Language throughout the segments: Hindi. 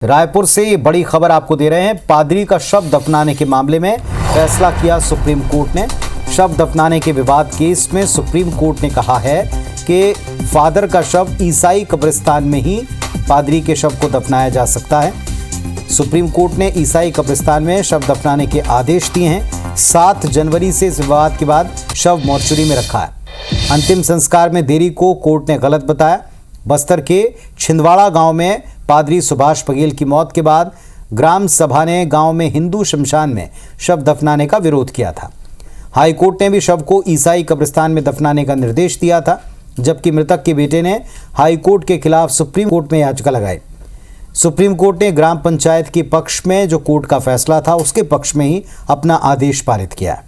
रायपुर से ये बड़ी खबर आपको दे रहे हैं। पादरी का शव दफनाने के मामले में फैसला किया सुप्रीम कोर्ट ने। शव दफनाने के विवाद केस में सुप्रीम कोर्ट ने कहा है कि फादर का शव ईसाई कब्रिस्तान में ही पादरी के शव को दफनाया जा सकता है। सुप्रीम कोर्ट ने ईसाई कब्रिस्तान में शव दफनाने के आदेश दिए हैं। 7 जनवरी से इस विवाद के बाद शव मोर्चरी में रखा है। अंतिम संस्कार में देरी को कोर्ट ने गलत बताया। बस्तर के छिंदवाड़ा गांव में पादरी सुभाष बघेल की मौत के बाद ग्राम सभा ने गांव में हिंदू शमशान में शव दफनाने का विरोध किया था। हाई कोर्ट ने भी शव को ईसाई कब्रिस्तान में दफनाने का निर्देश दिया था, जबकि मृतक के बेटे ने हाई कोर्ट के खिलाफ सुप्रीम कोर्ट में याचिका लगाई। सुप्रीम कोर्ट ने ग्राम पंचायत के पक्ष में जो कोर्ट का फैसला था उसके पक्ष में ही अपना आदेश पारित किया।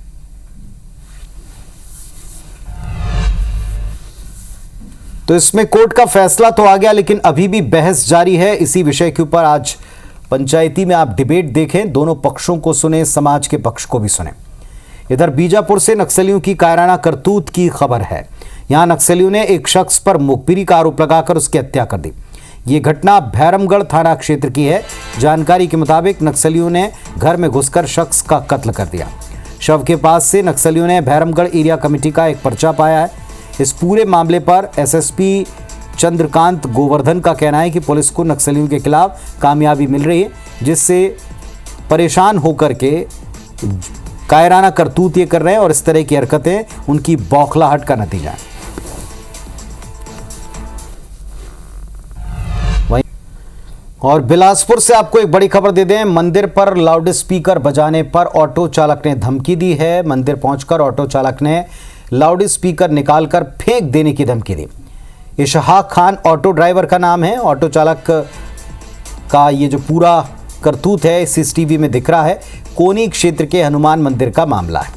तो इसमें कोर्ट का फैसला तो आ गया, लेकिन अभी भी बहस जारी है इसी विषय के ऊपर। आज पंचायती में आप डिबेट देखें, दोनों पक्षों को सुने, समाज के पक्ष को भी सुने। इधर बीजापुर से नक्सलियों की कायराना करतूत की खबर है। यहां नक्सलियों ने एक शख्स पर मुखबिरी का आरोप लगाकर उसकी हत्या कर दी। ये घटना भैरमगढ़ थाना क्षेत्र की है। जानकारी के मुताबिक नक्सलियों ने घर में घुसकर शख्स का कत्ल कर दिया। शव के पास से नक्सलियों ने भैरमगढ़ एरिया कमेटी का एक पर्चा पाया है। इस पूरे मामले पर एसएसपी चंद्रकांत गोवर्धन का कहना है कि पुलिस को नक्सलियों के खिलाफ कामयाबी मिल रही है, जिससे परेशान होकर के कायराना करतूत ये कर रहे हैं और इस तरह की हरकतें उनकी बौखलाहट का नतीजा है। और बिलासपुर से आपको एक बड़ी खबर दे दें। मंदिर पर लाउड स्पीकर बजाने पर ऑटो चालक ने धमकी दी है। मंदिर पहुंचकर ऑटो चालक ने लाउड स्पीकर निकालकर फेंक देने की धमकी दी। इशहाक खान ऑटो ड्राइवर का नाम है। ऑटो चालक का ये जो पूरा करतूत है सीसीटीवी में दिख रहा है। कोनी क्षेत्र के हनुमान मंदिर का मामला है।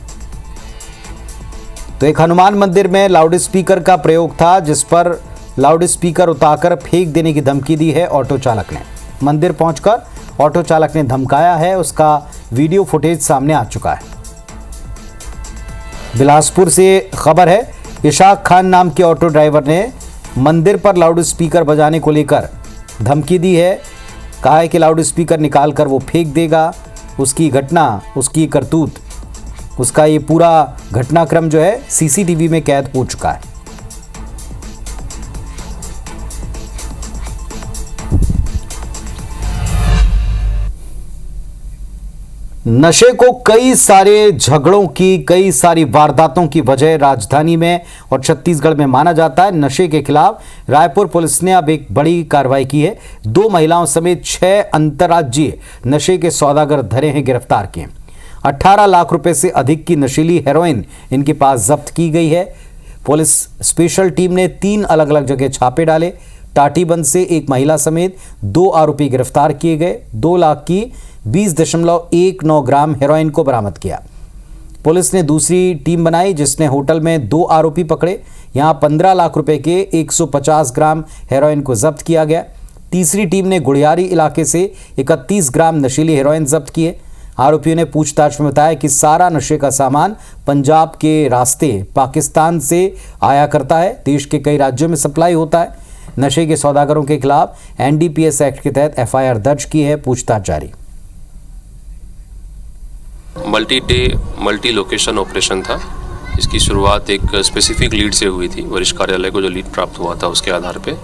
तो एक हनुमान मंदिर में लाउड स्पीकर का प्रयोग था, जिस पर लाउड स्पीकर उतारकर फेंक देने की धमकी दी है ऑटो चालक ने। मंदिर पहुंचकर ऑटो चालक ने धमकाया है, उसका वीडियो फुटेज सामने आ चुका है। बिलासपुर से खबर है। इशहाक खान नाम के ऑटो ड्राइवर ने मंदिर पर लाउड स्पीकर बजाने को लेकर धमकी दी है। कहा है कि लाउड स्पीकर निकालकर वो फेंक देगा। उसकी घटना, उसकी करतूत, उसका ये पूरा घटनाक्रम जो है सीसीटीवी में कैद हो चुका है। नशे को कई सारे झगड़ों की, कई सारी वारदातों की वजह राजधानी में और छत्तीसगढ़ में माना जाता है। नशे के खिलाफ रायपुर पुलिस ने अब एक बड़ी कार्रवाई की है। 2 महिलाओं समेत 6 अंतर्राज्यीय नशे के सौदागर धरे हैं, गिरफ्तार किए। 18 लाख रुपए से अधिक की नशीली हेरोइन इनके पास जब्त की गई है। पुलिस स्पेशल टीम ने 3 अलग अलग जगह छापे डाले। टाटीबंद से एक महिला समेत 2 आरोपी गिरफ्तार किए गए। 2 लाख की 20.19 ग्राम हेरोइन को बरामद किया। पुलिस ने दूसरी टीम बनाई, जिसने होटल में 2 आरोपी पकड़े। यहां 15 लाख रुपए के 150 ग्राम हेरोइन को जब्त किया गया। तीसरी टीम ने गुड़ियारी इलाके से 31 ग्राम नशीली हेरोइन जब्त किए। आरोपियों ने पूछताछ में बताया कि सारा नशे का सामान पंजाब के रास्ते पाकिस्तान से आया करता है। देश के कई राज्यों में सप्लाई होता है। नशे के सौदागरों के खिलाफ एनडीपीएस एक्ट के तहत एफआईआर दर्ज की है। पूछताछ जारी। मल्टी लोकेशन ऑपरेशन था। इसकी शुरुआत एक स्पेसिफिक लीड से हुई थी। वरिष्ठ कार्यालय को जो लीड प्राप्त हुआ था उसके आधार पे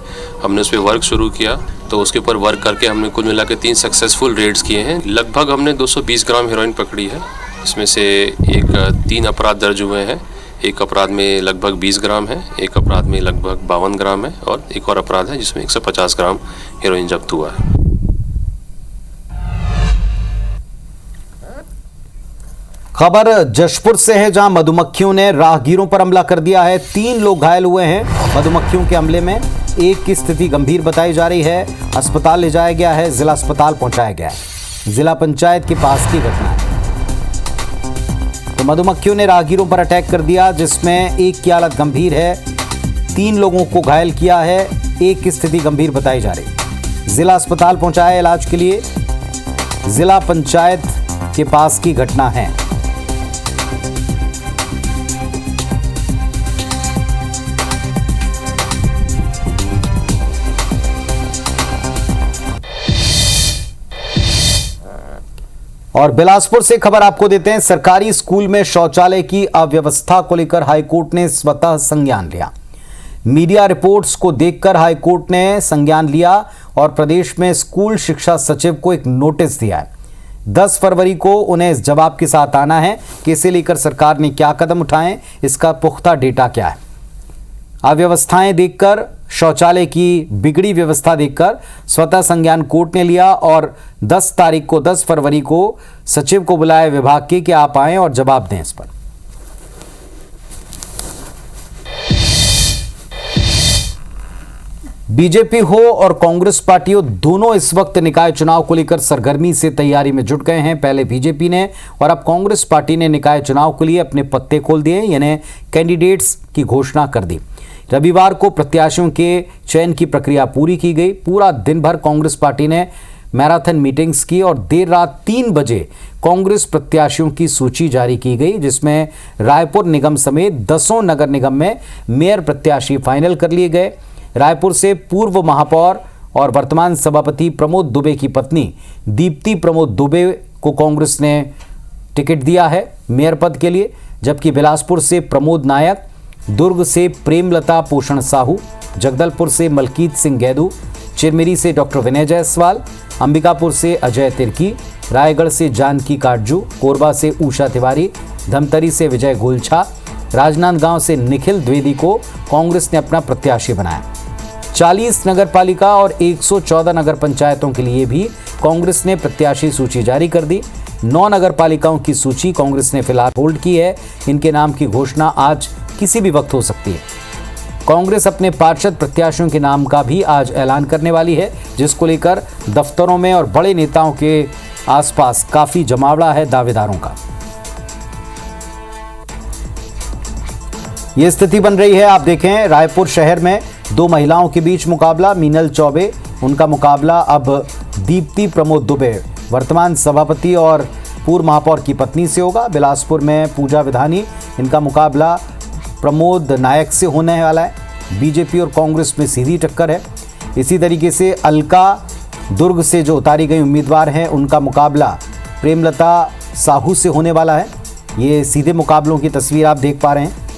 हमने उस पर वर्क शुरू किया। तो उसके ऊपर वर्क करके हमने कुल मिला के 3 सक्सेसफुल रेड्स किए हैं। लगभग हमने 220 ग्राम हेरोइन पकड़ी है। इसमें से 3 अपराध दर्ज हुए हैं। एक अपराध में लगभग 20 ग्राम है, एक अपराध में लगभग 52 ग्राम है और एक और अपराध है जिसमें 150 ग्राम हेरोइन जब्त हुआ है। खबर जशपुर से है, जहां मधुमक्खियों ने राहगीरों पर हमला कर दिया है। 3 लोग घायल हुए हैं मधुमक्खियों के हमले में। एक की स्थिति गंभीर बताई जा रही है। अस्पताल ले जाया गया है, जिला अस्पताल पहुंचाया गया है। जिला पंचायत के पास की घटना है। तो मधुमक्खियों ने राहगीरों पर अटैक कर दिया, जिसमें एक की हालत गंभीर है। 3 लोगों को घायल किया है। एक की स्थिति गंभीर बताई जा रही। जिला अस्पताल पहुंचाया इलाज के लिए। जिला पंचायत के पास की घटना है। और बिलासपुर से खबर आपको देते हैं। सरकारी स्कूल में शौचालय की अव्यवस्था को लेकर हाईकोर्ट ने स्वतः संज्ञान लिया। मीडिया रिपोर्ट्स को देखकर हाईकोर्ट ने संज्ञान लिया और प्रदेश में स्कूल शिक्षा सचिव को एक नोटिस दिया है। 10 फरवरी को उन्हें इस जवाब के साथ आना है कि इसे लेकर सरकार ने क्या कदम उठाए, इसका पुख्ता डेटा क्या है। अव्यवस्थाएं देखकर, शौचालय की बिगड़ी व्यवस्था देखकर स्वतः संज्ञान कोर्ट ने लिया और 10 फरवरी को सचिव को बुलाया विभाग के कि आप आएं और जवाब दें इस पर। बीजेपी हो और कांग्रेस पार्टी हो, दोनों इस वक्त निकाय चुनाव को लेकर सरगर्मी से तैयारी में जुट गए हैं। पहले बीजेपी ने और अब कांग्रेस पार्टी ने निकाय चुनाव के लिए अपने पत्ते खोल दिए, यानी कैंडिडेट्स की घोषणा कर दी। रविवार को प्रत्याशियों के चयन की प्रक्रिया पूरी की गई। पूरा दिन भर कांग्रेस पार्टी ने मैराथन मीटिंग्स की और देर रात 3 बजे कांग्रेस प्रत्याशियों की सूची जारी की गई, जिसमें रायपुर निगम समेत 10 नगर निगम में मेयर प्रत्याशी फाइनल कर लिए गए। रायपुर से पूर्व महापौर और वर्तमान सभापति प्रमोद दुबे की पत्नी दीप्ति प्रमोद दुबे को कांग्रेस ने टिकट दिया है मेयर पद के लिए, जबकि बिलासपुर से प्रमोद नायक, दुर्ग से प्रेमलता पोषण साहू, जगदलपुर से मलकीत सिंह गैदू, चिरमिरी से डॉक्टर विनय जायसवाल, अंबिकापुर से अजय तिर्की, रायगढ़ से जानकी काटजू, कोरबा से उषा तिवारी, धमतरी से विजय गोलछा, राजनांदगांव से निखिल द्विवेदी को कांग्रेस ने अपना प्रत्याशी बनाया। 40 नगर पालिका और 114 नगर पंचायतों के लिए भी कांग्रेस ने प्रत्याशी सूची जारी कर दी। 9 नगर पालिकाओं की सूची कांग्रेस ने फिलहाल होल्ड की है। इनके नाम की घोषणा आज किसी भी वक्त हो सकती है। कांग्रेस अपने पार्षद प्रत्याशियों के नाम का भी आज ऐलान करने वाली है, जिसको लेकर दफ्तरों में और बड़े नेताओं के आसपास काफी जमावड़ा है दावेदारों का। ये स्थिति बन रही है। आप देखें, रायपुर शहर में 2 महिलाओं के बीच मुकाबला, मीनल चौबे, उनका मुकाबला अब दीप्ति प्रमोद दुबे, वर्तमान सभापति और पूर्व महापौर की पत्नी से होगा। बिलासपुर में पूजा विधानी, इनका मुकाबला प्रमोद नायक से होने वाला है। बीजेपी और कांग्रेस में सीधी टक्कर है। इसी तरीके से अलका दुर्ग से जो उतारी गई उम्मीदवार हैं, उनका मुकाबला प्रेमलता साहू से होने वाला है। ये सीधे मुकाबलों की तस्वीर आप देख पा रहे हैं।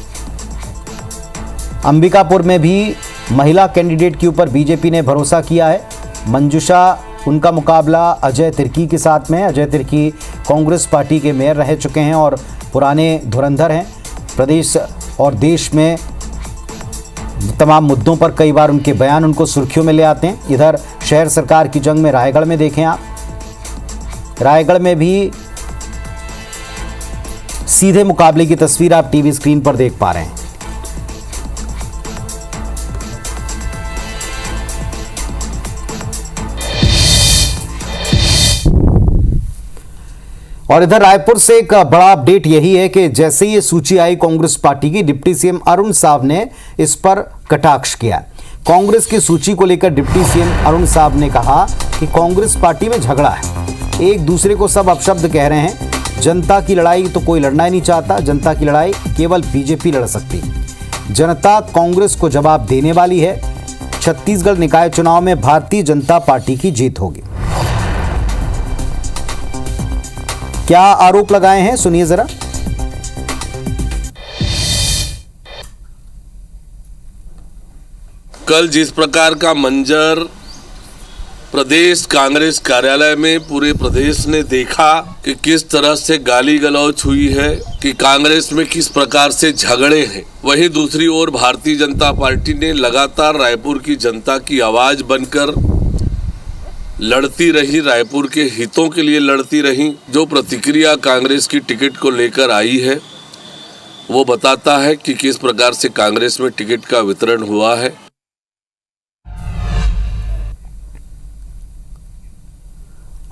अंबिकापुर में भी महिला कैंडिडेट के ऊपर बीजेपी ने भरोसा किया है। मंजुषा, उनका मुकाबला अजय तिर्की के साथ में। अजय तिर्की कांग्रेस पार्टी के मेयर रह चुके हैं और पुराने धुरंधर हैं। प्रदेश और देश में तमाम मुद्दों पर कई बार उनके बयान उनको सुर्खियों में ले आते हैं। इधर शहर सरकार की जंग में रायगढ़ में देखें आप, रायगढ़ में भी सीधे मुकाबले की तस्वीर आप टीवी स्क्रीन पर देख पा रहे हैं। और इधर रायपुर से एक बड़ा अपडेट यही है कि जैसे ये सूची आई कांग्रेस पार्टी की, डिप्टी सीएम अरुण साव ने इस पर कटाक्ष किया। कांग्रेस की सूची को लेकर डिप्टी सीएम अरुण साव ने कहा कि कांग्रेस पार्टी में झगड़ा है, एक दूसरे को सब अपशब्द कह रहे हैं। जनता की लड़ाई तो कोई लड़ना ही नहीं चाहता, जनता की लड़ाई केवल बीजेपी लड़ सकती है। जनता कांग्रेस को जवाब देने वाली है। छत्तीसगढ़ निकाय चुनाव में भारतीय जनता पार्टी की जीत होगी। क्या आरोप लगाए हैं, सुनिए जरा। कल जिस प्रकार का मंजर प्रदेश कांग्रेस कार्यालय में पूरे प्रदेश ने देखा कि किस तरह से गाली गलौच हुई है, कि कांग्रेस में किस प्रकार से झगड़े हैं, वहीं दूसरी ओर भारतीय जनता पार्टी ने लगातार रायपुर की जनता की आवाज बनकर लड़ती रही, रायपुर के हितों के लिए लड़ती रही। जो प्रतिक्रिया कांग्रेस की टिकट को लेकर आई है वो बताता है कि किस प्रकार से कांग्रेस में टिकट का वितरण हुआ है।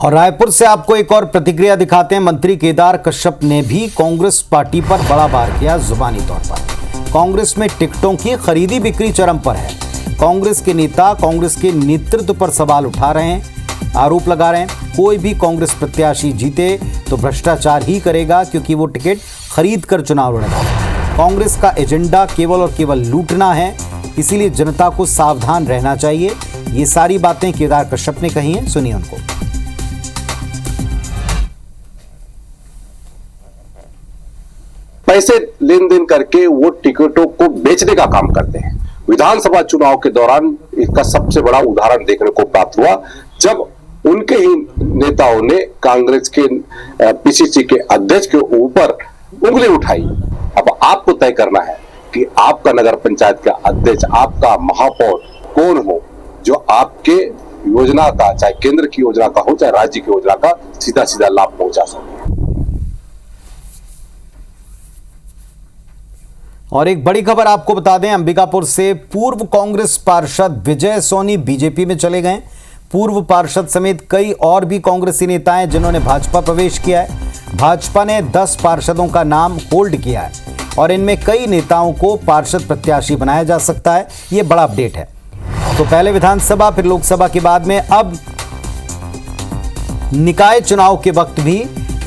और रायपुर से आपको एक और प्रतिक्रिया दिखाते हैं। मंत्री केदार कश्यप ने भी कांग्रेस पार्टी पर बड़ा वार किया जुबानी तौर पर। कांग्रेस में टिकटों की खरीदी बिक्री चरम पर है। कांग्रेस के नेता कांग्रेस के नेतृत्व पर सवाल उठा रहे हैं, आरोप लगा रहे हैं। कोई भी कांग्रेस प्रत्याशी जीते तो भ्रष्टाचार ही करेगा, क्योंकि वो टिकट खरीद कर चुनाव लड़ेगा। कांग्रेस का एजेंडा केवल और केवल लूटना है, इसीलिए जनता को सावधान रहना चाहिए। ये सारी बातें केदार कश्यप ने कही हैं, सुनिए उनको। पैसे लेन देन करके वो टिकटों को बेचने का काम करते हैं। विधानसभा चुनाव के दौरान इसका सबसे बड़ा उदाहरण देखने को प्राप्त हुआ, जब उनके ही नेताओं ने कांग्रेस के पीसीसी के अध्यक्ष के ऊपर उंगली उठाई। अब आपको तय करना है कि आपका नगर पंचायत का अध्यक्ष, आपका महापौर कौन हो जो आपके योजना का, चाहे केंद्र की योजना का हो चाहे राज्य की योजना का, सीधा सीधा लाभ पहुंचा सके। और एक बड़ी खबर आपको बता दें, अंबिकापुर से पूर्व कांग्रेस पार्षद विजय सोनी बीजेपी में चले गए। पूर्व पार्षद समेत कई और भी कांग्रेसी नेता हैं जिन्होंने भाजपा प्रवेश किया है। भाजपा ने 10 पार्षदों का नाम होल्ड किया है और इनमें कई नेताओं को पार्षद प्रत्याशी बनाया जा सकता है। यह बड़ा अपडेट है। तो पहले विधानसभा फिर लोकसभा के बाद में अब निकाय चुनाव के वक्त भी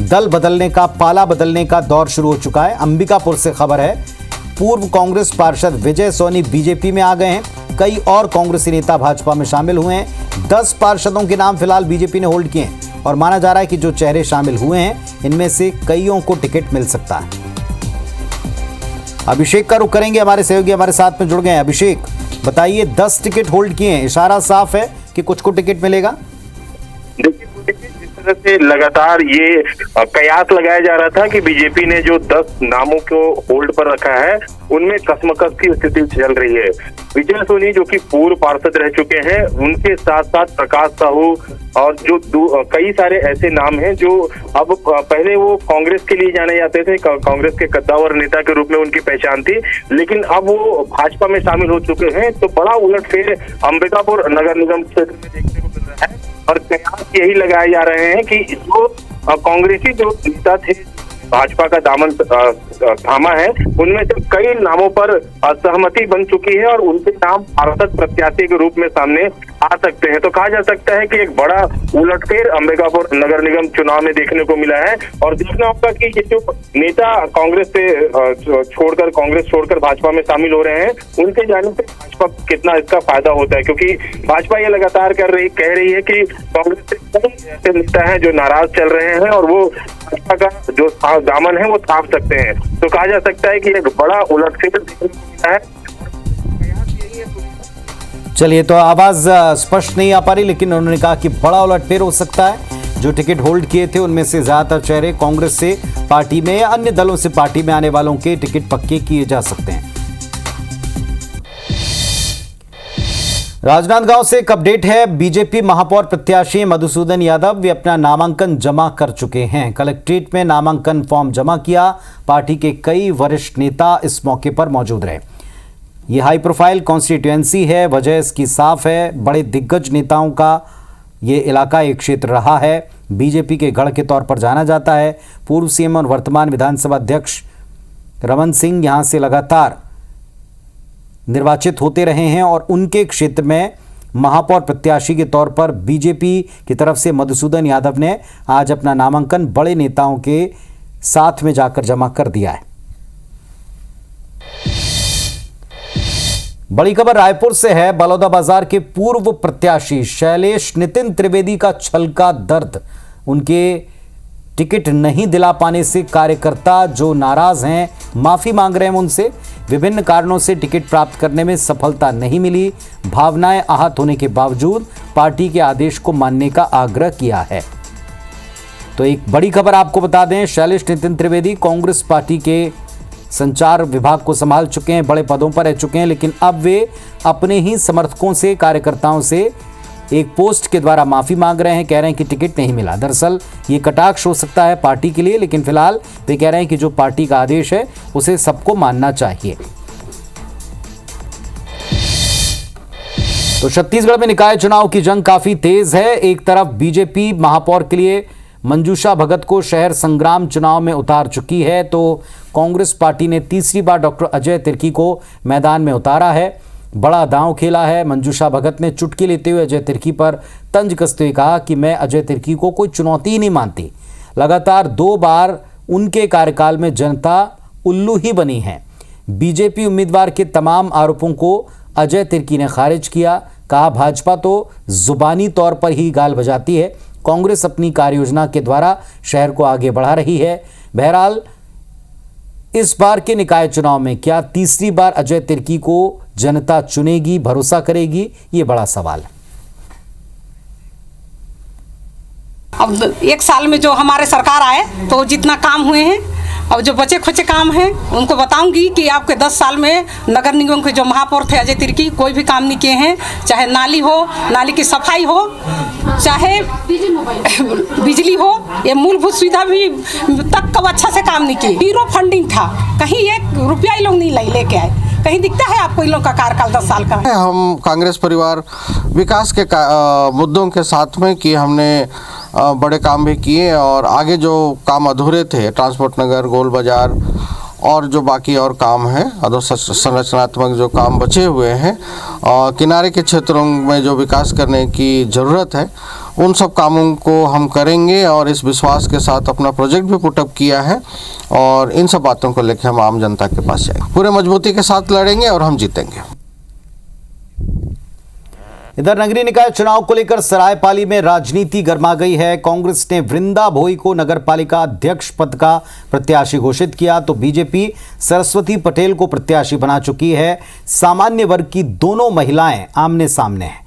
दल बदलने का, पाला बदलने का दौर शुरू हो चुका है। अंबिकापुर से खबर है, पूर्व कांग्रेस पार्षद विजय सोनी बीजेपी में आ गए हैं। कई और कांग्रेसी नेता भाजपा में शामिल हुए हैं। 10 पार्षदों के नाम फिलहाल बीजेपी ने होल्ड किए हैं और माना जा रहा है कि जो चेहरे शामिल हुए हैं इनमें से कईयों को टिकट मिल सकता है। अभिषेक का रुख करेंगे, हमारे सहयोगी हमारे साथ में जुड़ गए हैं। अभिषेक, बताइए, 10 टिकट होल्ड किए हैं, इशारा साफ है कि कुछ को टिकट मिलेगा। देखिए, जिस तरह से लगातार ये कयास लगाया जा रहा था कि बीजेपी ने जो 10 नामों को होल्ड पर रखा है उनमें कसमकस की स्थिति चल रही है। विजय सोनी जो कि पूर्व पार्षद रह चुके हैं, उनके साथ साथ प्रकाश साहू और जो कई सारे ऐसे नाम हैं जो अब, पहले वो कांग्रेस के लिए जाने जाते थे, कांग्रेस के कद्दावर नेता के रूप में उनकी पहचान थी, लेकिन अब वो भाजपा में शामिल हो चुके हैं। तो बड़ा उलटफेर अंबिकापुर नगर निगम क्षेत्र में देखने को मिल रहा है और कयास यही लगाए जा रहे हैं कि जो कांग्रेसी जो नेता थे, भाजपा का दामन थामा है, उनमें से कई नामों पर असहमति बन चुकी है और उनके नाम पार्षद प्रत्याशी के रूप में सामने आ सकते हैं। तो कहा जा सकता है कि एक बड़ा उलटफेर अंबिकापुर नगर निगम चुनाव में देखने को मिला है और देखना होगा कि ये जो नेता कांग्रेस छोड़कर भाजपा में शामिल हो रहे हैं, उनके जाने से भाजपा कितना इसका फायदा होता है, क्योंकि भाजपा ये लगातार कह रही है कि कांग्रेस से कई ऐसे नेता हैं जो नाराज चल रहे हैं और वो भाजपा का जो दामन है वो थाम सकते हैं। तो कहा जा सकता है कि एक बड़ा उलटफेर देखने को मिला है। चलिए, तो आवाज स्पष्ट नहीं आ पा रही, लेकिन उन्होंने कहा कि बड़ा उलटफेर हो सकता है। जो टिकट होल्ड किए थे उनमें से ज्यादातर चेहरे कांग्रेस से पार्टी में या अन्य दलों से पार्टी में आने वालों के टिकट पक्के किए जा सकते हैं। राजनांदगांव से एक अपडेट है। बीजेपी महापौर प्रत्याशी मधुसूदन यादव वे अपना नामांकन जमा कर चुके हैं। कलेक्ट्रेट में नामांकन फॉर्म जमा किया। पार्टी के कई वरिष्ठ नेता इस मौके पर मौजूद रहे। ये हाई प्रोफाइल कॉन्स्टिट्यूएंसी है, वजह इसकी साफ है। बड़े दिग्गज नेताओं का ये इलाका एक क्षेत्र रहा है। बीजेपी के गढ़ के तौर पर जाना जाता है। पूर्व सीएम और वर्तमान विधानसभा अध्यक्ष रमन सिंह यहां से लगातार निर्वाचित होते रहे हैं और उनके क्षेत्र में महापौर प्रत्याशी के तौर पर बीजेपी की तरफ से मधुसूदन यादव ने आज अपना नामांकन बड़े नेताओं के साथ में जाकर जमा कर दिया है। बड़ी खबर रायपुर से है। बलौदाबाजार के पूर्व प्रत्याशी शैलेश नितिन त्रिवेदी का छलका दर्द। उनके टिकट नहीं दिला पाने से कार्यकर्ता जो नाराज हैं, माफी मांग रहे हैं उनसे। विभिन्न कारणों से टिकट प्राप्त करने में सफलता नहीं मिली। भावनाएं आहत होने के बावजूद पार्टी के आदेश को मानने का आग्रह किया है। तो एक बड़ी खबर आपको बता दें, शैलेश नितिन त्रिवेदी कांग्रेस पार्टी के संचार विभाग को संभाल चुके हैं, बड़े पदों पर रह चुके हैं, लेकिन अब वे अपने ही समर्थकों से, कार्यकर्ताओं से एक पोस्ट के द्वारा माफी मांग रहे हैं। कह रहे हैं कि टिकट नहीं मिला। दरअसल ये कटाक्ष हो सकता है पार्टी के लिए, लेकिन फिलहाल वे कह रहे हैं कि जो पार्टी का आदेश है उसे सबको मानना चाहिए। तो छत्तीसगढ़ में निकाय चुनाव की जंग काफी तेज है। एक तरफ बीजेपी महापौर के लिए मंजूषा भगत को शहर संग्राम चुनाव में उतार चुकी है, तो कांग्रेस पार्टी ने तीसरी बार डॉक्टर अजय तिर्की को मैदान में उतारा है। बड़ा दांव खेला है। मंजूषा भगत ने चुटकी लेते हुए अजय तिर्की पर तंज कसते हुए कहा कि मैं अजय तिर्की को कोई चुनौती ही नहीं मानती। लगातार 2 बार उनके कार्यकाल में जनता उल्लू ही बनी है। बीजेपी उम्मीदवार के तमाम आरोपों को अजय तिर्की ने खारिज किया। कहा भाजपा तो जुबानी तौर पर ही गाल बजाती है, कांग्रेस अपनी कार्ययोजना के द्वारा शहर को आगे बढ़ा रही है। बहरहाल इस बार के निकाय चुनाव में क्या तीसरी बार अजय तिर्की को जनता चुनेगी, भरोसा करेगी, ये बड़ा सवाल है। अब एक साल में जो हमारे सरकार आए तो जितना काम हुए हैं, अब जो बचे खुचे काम हैं उनको बताऊंगी कि आपके 10 साल में नगर निगम के जो महापौर थे अजय तिर्की कोई भी काम नहीं किए हैं। चाहे नाली हो, नाली की सफाई हो, चाहे बिजली हो, ये मूलभूत सुविधा भी तक कब अच्छा से काम नहीं किए। जीरो फंडिंग था, कहीं 1 रुपया ये लोग नहीं लेके आए। कहीं दिखता है आपको इन लोग का कार्यकाल 10 साल का? हम कांग्रेस परिवार विकास के मुद्दों के साथ में कि हमने बड़े काम भी किए और आगे जो काम अधूरे थे, ट्रांसपोर्ट नगर, गोल बाजार और जो बाकी और काम हैं, संरचनात्मक जो काम बचे हुए हैं, किनारे के क्षेत्रों में जो विकास करने की ज़रूरत है, उन सब कामों को हम करेंगे और इस विश्वास के साथ अपना प्रोजेक्ट भी पुटअप किया है और इन सब बातों को लेकर हम आम जनता के पास जाएंगे। पूरे मजबूती के साथ लड़ेंगे और हम जीतेंगे। इधर नगरीय निकाय चुनाव को लेकर सरायपाली में राजनीति गर्मा गई है। कांग्रेस ने वृंदा भोई को नगरपालिका अध्यक्ष पद का प्रत्याशी घोषित किया तो बीजेपी सरस्वती पटेल को प्रत्याशी बना चुकी है। सामान्य वर्ग की दोनों महिलाएं आमने सामने हैं।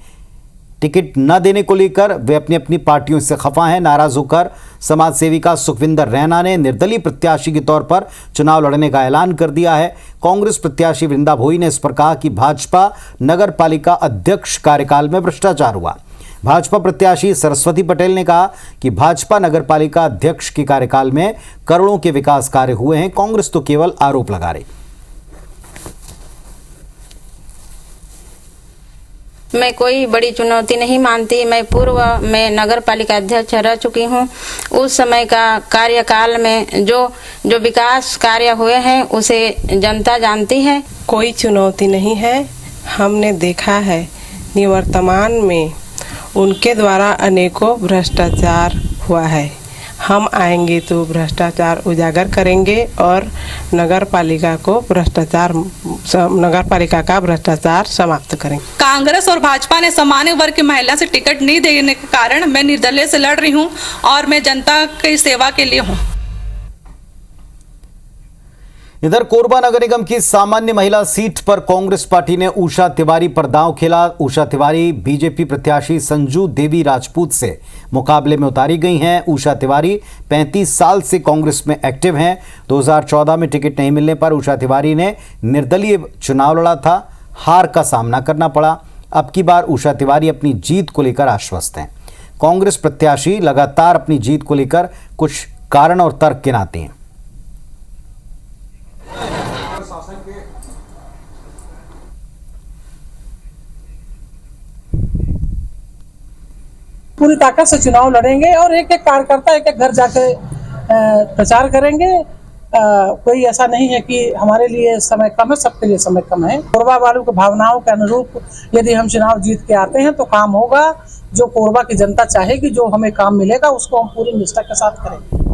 टिकट न देने को लेकर वे अपनी अपनी पार्टियों से खफा हैं। नाराज होकर समाज सेविका सुखविंदर रैना ने निर्दलीय प्रत्याशी के तौर पर चुनाव लड़ने का ऐलान कर दिया है। कांग्रेस प्रत्याशी वृंदा भोई ने इस पर कहा कि भाजपा नगर पालिका अध्यक्ष कार्यकाल में भ्रष्टाचार हुआ। भाजपा प्रत्याशी सरस्वती पटेल ने कहा कि भाजपा नगर पालिका अध्यक्ष के कार्यकाल में करोड़ों के विकास कार्य हुए हैं, कांग्रेस तो केवल आरोप लगा रही। मैं कोई बड़ी चुनौती नहीं मानती। मैं पूर्व में नगर पालिका अध्यक्ष रह चुकी हूँ। उस समय का कार्यकाल में जो विकास कार्य हुए हैं उसे जनता जानती है। कोई चुनौती नहीं है। हमने देखा है निवर्तमान में उनके द्वारा अनेकों भ्रष्टाचार हुआ है। हम आएंगे तो भ्रष्टाचार उजागर करेंगे और नगर पालिका का भ्रष्टाचार समाप्त करेंगे। कांग्रेस और भाजपा ने सामान्य वर्ग की महिला से टिकट नहीं देने के कारण मैं निर्दलीय से लड़ रही हूं और मैं जनता की सेवा के लिए हूं। इधर कोरबा नगर निगम की सामान्य महिला सीट पर कांग्रेस पार्टी ने उषा तिवारी पर दांव खेला। उषा तिवारी बीजेपी प्रत्याशी संजू देवी राजपूत से मुकाबले में उतारी गई हैं। उषा तिवारी 35 साल से कांग्रेस में एक्टिव हैं। 2014 में टिकट नहीं मिलने पर उषा तिवारी ने निर्दलीय चुनाव लड़ा था, हार का सामना करना पड़ा। अब की बार उषा तिवारी अपनी जीत को लेकर आश्वस्त हैं। कांग्रेस प्रत्याशी लगातार अपनी जीत को लेकर कुछ कारण और तर्क गिनाती हैं। पूरी ताकत से चुनाव लड़ेंगे और एक एक कार्यकर्ता एक एक घर जाके प्रचार करेंगे। कोई ऐसा नहीं है कि हमारे लिए समय कम है, सबके लिए समय कम है। कोरबा वालों की भावनाओं के अनुरूप यदि हम चुनाव जीत के आते हैं तो काम होगा। जो कोरबा की जनता चाहेगी, जो हमें काम मिलेगा उसको हम पूरी निष्ठा के साथ करेंगे।